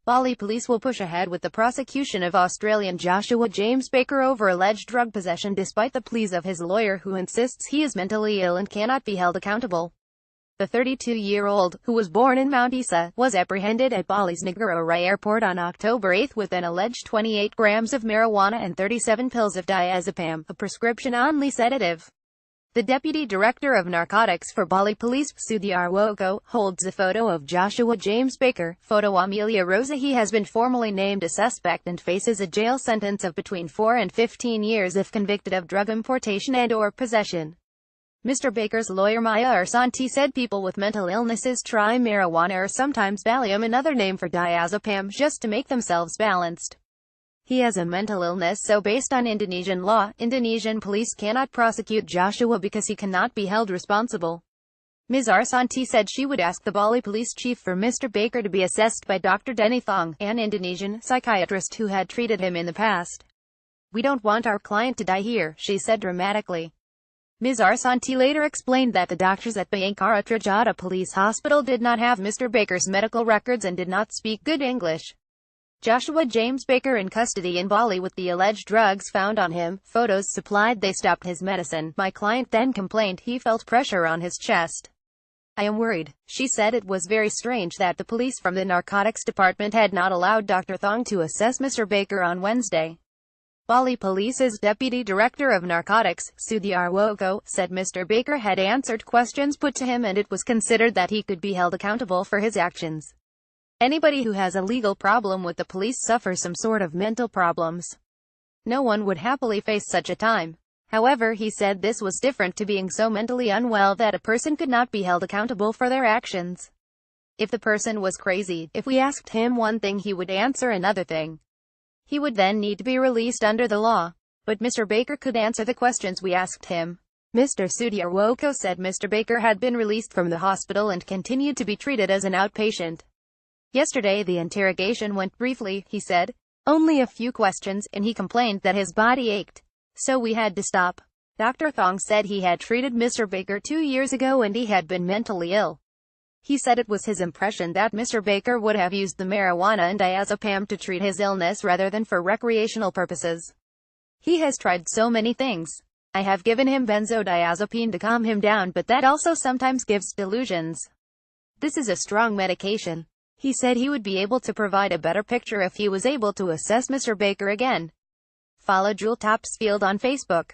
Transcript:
Bali police will push ahead with the prosecution of Australian Joshua James Baker over alleged drug possession despite the pleas of his lawyer, who insists he is mentally ill and cannot be held accountable. The 32-year-old, who was born in Mount Isa, was apprehended at Bali's Ngurah airport on October 8 with an alleged 28 grams of marijuana and 37 pills of diazepam, a prescription-only sedative. The Deputy Director of Narcotics for Bali Police, Sudiarwoko, holds a photo of Joshua James Baker. Photo Amelia Rosa. He has been formally named a suspect and faces a jail sentence of between 4 and 15 years if convicted of drug importation and/or possession. Mr. Baker's lawyer Maya Arsanti said people with mental illnesses try marijuana or sometimes Valium, another name for diazepam, just to make themselves balanced. He has a mental illness, so based on Indonesian law, Indonesian police cannot prosecute Joshua because he cannot be held responsible. Ms. Arsanti said she would ask the Bali police chief for Mr. Baker to be assessed by Dr. Denny Thong, an Indonesian psychiatrist who had treated him in the past. "We don't want our client to die here," she said dramatically. Ms. Arsanti later explained that the doctors at Bayangkara Trajata Police Hospital did not have Mr. Baker's medical records and did not speak good English. Joshua James Baker in custody in Bali with the alleged drugs found on him. Photos supplied. They stopped his medicine. My client then complained he felt pressure on his chest. "I am worried," she said. It was very strange that the police from the narcotics department had not allowed Dr. Thong to assess Mr. Baker on Wednesday. Bali Police's Deputy Director of Narcotics, Sudiarwoko, said Mr. Baker had answered questions put to him and it was considered that he could be held accountable for his actions. Anybody who has a legal problem with the police suffers some sort of mental problems. No one would happily face such a time. However, he said this was different to being so mentally unwell that a person could not be held accountable for their actions. If the person was crazy, if we asked him one thing he would answer another thing. He would then need to be released under the law. But Mr. Baker could answer the questions we asked him. Mr. Sudiarwoko said Mr. Baker had been released from the hospital and continued to be treated as an outpatient. Yesterday the interrogation went briefly, he said. Only a few questions, and he complained that his body ached. So we had to stop. Dr. Thong said he had treated Mr. Baker 2 years ago and he had been mentally ill. He said it was his impression that Mr. Baker would have used the marijuana and diazepam to treat his illness rather than for recreational purposes. He has tried so many things. I have given him benzodiazepine to calm him down, but that also sometimes gives delusions. This is a strong medication. He said he would be able to provide a better picture if he was able to assess Mr. Baker again. Follow Jewel Topsfield on Facebook.